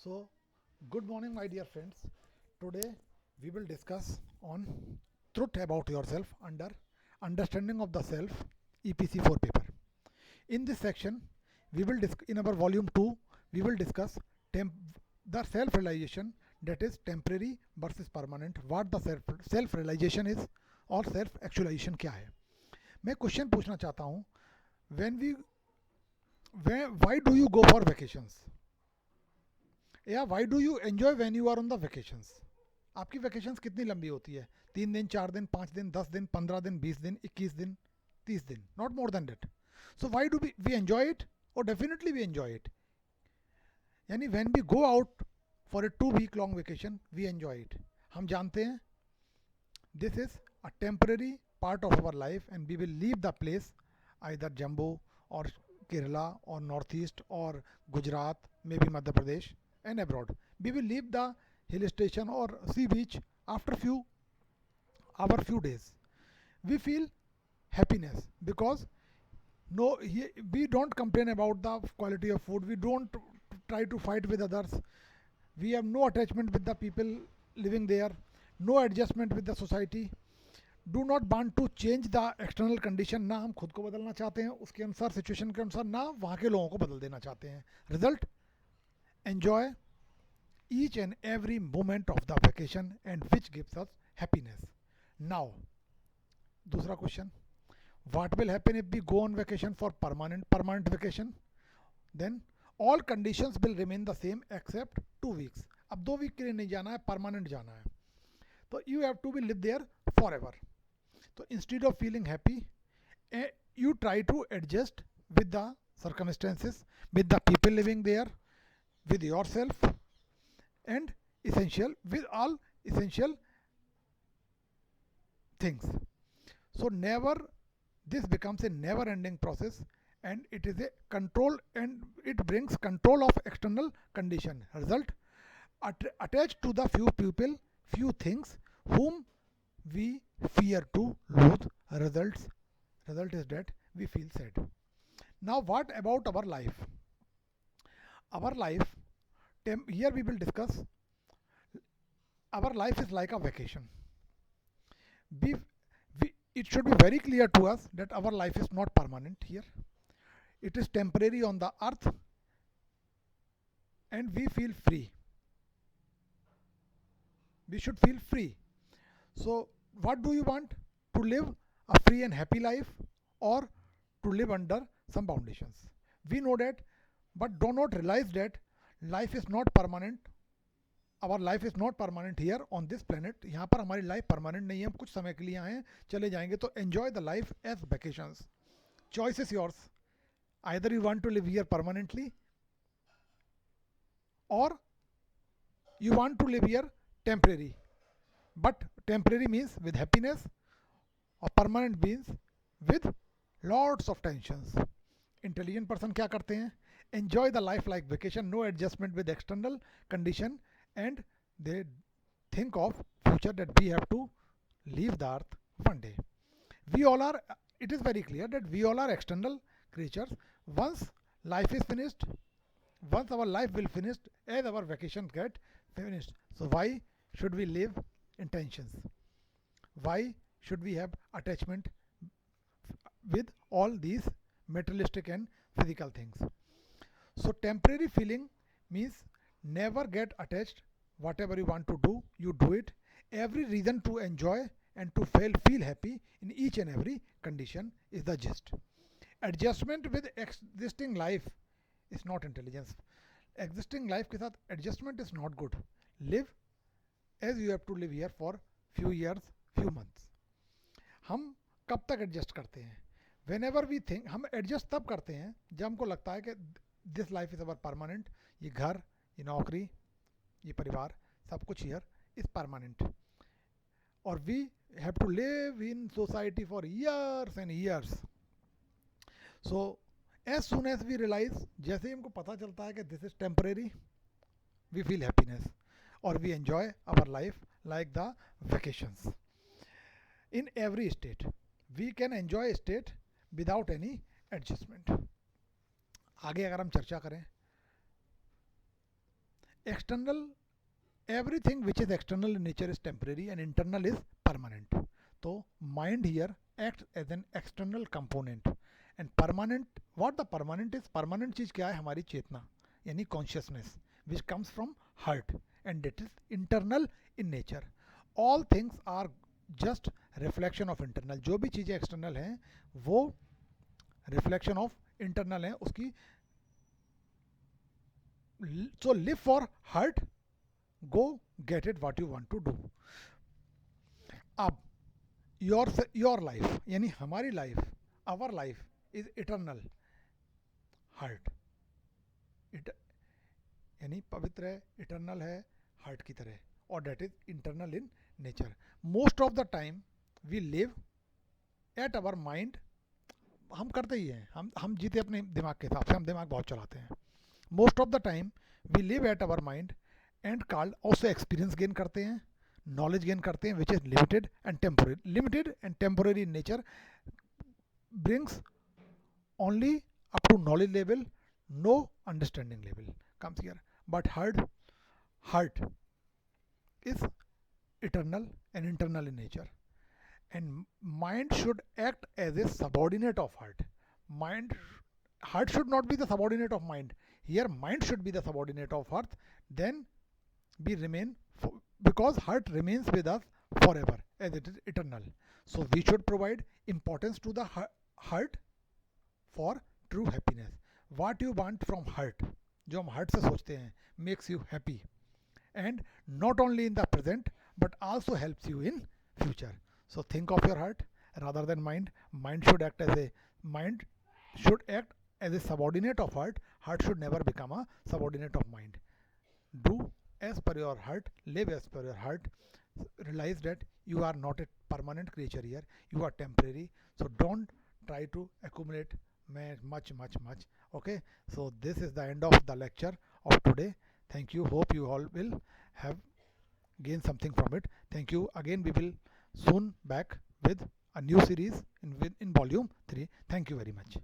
So, good morning, my dear friends. Today we will discuss on truth about yourself under understanding of the self EPC 4 paper. In this section, we will in our volume 2 we will discuss temp- the self realization, that is temporary versus permanent, what the self realization is और self actualization क्या है. मैं question पूछना चाहता हूँ, when we why do you go for vacations, या why do you enjoy when you are on the vacations. आपकी vacations कितनी लंबी होती है? 3 दिन, 4 दिन, 5 दिन, 10 दिन, 15 दिन, 20 दिन, 21 दिन, 30 दिन, not more than that. So why do we enjoy it? और डेफिनेटली वी एंजॉय इट. यानी when we go out for a 2 week long vacation we enjoy it. हम जानते हैं this is a temporary part of our life and we will leave the place, either Jammu or Kerala or Northeast or Gujarat, maybe Madhya Pradesh, and abroad. We will leave the hill station or sea beach after few days. We feel happiness because we don't complain about the quality of food. We don't try to fight with others. We have no attachment with the people living there, no adjustment with the society. Do not want to change the external condition. ना हम खुद को बदलना चाहते हैं उसके अनुसार, situation के अनुसार, ना वहाँ के लोगों को बदल देना चाहते हैं. Result, enjoy each and every moment of the vacation and which gives us happiness. Now दूसरा question, what will happen if we go on vacation for permanent vacation? Then all conditions will remain the same except 2 weeks. अब 2 week के लिए नहीं जाना है, permanent जाना है. तो you have to be live there forever. So instead of feeling happy, you try to adjust with the circumstances, with the people living there, with yourself, and with all essential things. So never, this becomes a never ending process, and it is a control, and it brings control of external condition. Result, attached to the few people, few things whom we fear to lose. Result is that we feel sad. Now what about our life? Our life, here we will discuss, our life is like a vacation. we, it should be very clear to us that our life is not permanent here. It is temporary on the earth, and we feel free. We should feel free. So what do you want? To live a free and happy life, or to live under some foundations? We know that, but do not realize that life is not permanent. Our life is not permanent here on this planet. यहाँ पर हमारी life permanent नहीं है. हम कुछ समय के लिए आए हैं, चले जाएंगे. तो enjoy the life as vacations. Choice is yours. Either you want to live here permanently, or you want to live here temporary. But temporary means with happiness, और permanent means with lots of tensions. Intelligent person क्या करते हैं? Enjoy the life like vacation, no adjustment with external condition, and they think of future that we have to leave the earth one day. We all are, it is very clear that we all are external creatures. Once life is finished, once our life will finish, as our vacations get finished. So why should we live in tensions? Why should we have attachment with all these materialistic and physical things? So temporary feeling means never get attached. Whatever you want to do, you do it. Every reason to enjoy and to feel happy in each and every condition is the gist. Adjustment with existing life is not intelligence. Existing life के साथ adjustment is not good. Live as you have to live here for few years, few months. हम कब तक adjust करते हैं? Whenever we think, हम adjust तब करते हैं जब हमको लगता है कि this life is our permanent. ये घर, ये नौकरी, ये परिवार, सब कुछ हियर इज़ परमानेंट. और we have to live in society for years and years. So as soon as we realise, जैसे ही हमको पता चलता है कि this is temporary, we feel happiness, और we enjoy our life like the vacations. In every state we can enjoy a state without any adjustment. आगे अगर हम चर्चा करें, external, everything which is external in nature is temporary and internal is permanent. So mind here acts as an external component and permanent, what the permanent is, permanent चीज क्या है, हमारी चेतना यानी consciousness which comes from heart and that is internal in nature. All things are just reflection of internal, जो भी चीज़ें external हैं वो reflection of internal हैं उसकी. So live for heart, go get it what you want to do. अब your life यानी हमारी life, our life is eternal heart, यानी पवित्र है, इटर्नल है हार्ट की तरह, और that is internal in nature. Most of the time we live at our mind, हम करते ही हैं, हम जीते अपने दिमाग के हिसाब से, हम दिमाग बहुत चलाते हैं. Most of the time we live at our mind and called, उससे एक्सपीरियंस गेन करते हैं, नॉलेज गेन करते हैं which is limited and temporary in nature, brings only up to knowledge level, no understanding level comes here. But heart is eternal and internal in nature, and mind should act as a subordinate of heart. Heart should not be the subordinate of mind. Here mind should be the subordinate of heart. Then we remain because heart remains with us forever as it is eternal. So we should provide importance to the heart for true happiness. What you want from heart, जो हम heart से सोचते हैं, makes you happy and not only in the present but also helps you in future. So think of your heart rather than mind. Mind should act as a subordinate of heart. Heart should never become a subordinate of mind. Do as per your heart, live as per your heart. Realize that you are not a permanent creature here, you are temporary. So don't try to accumulate much. Okay, so this is the end of the lecture of today. Thank you, hope you all will have gained something from it. Thank you again, we will soon back with a new series in volume 3. Thank you very much.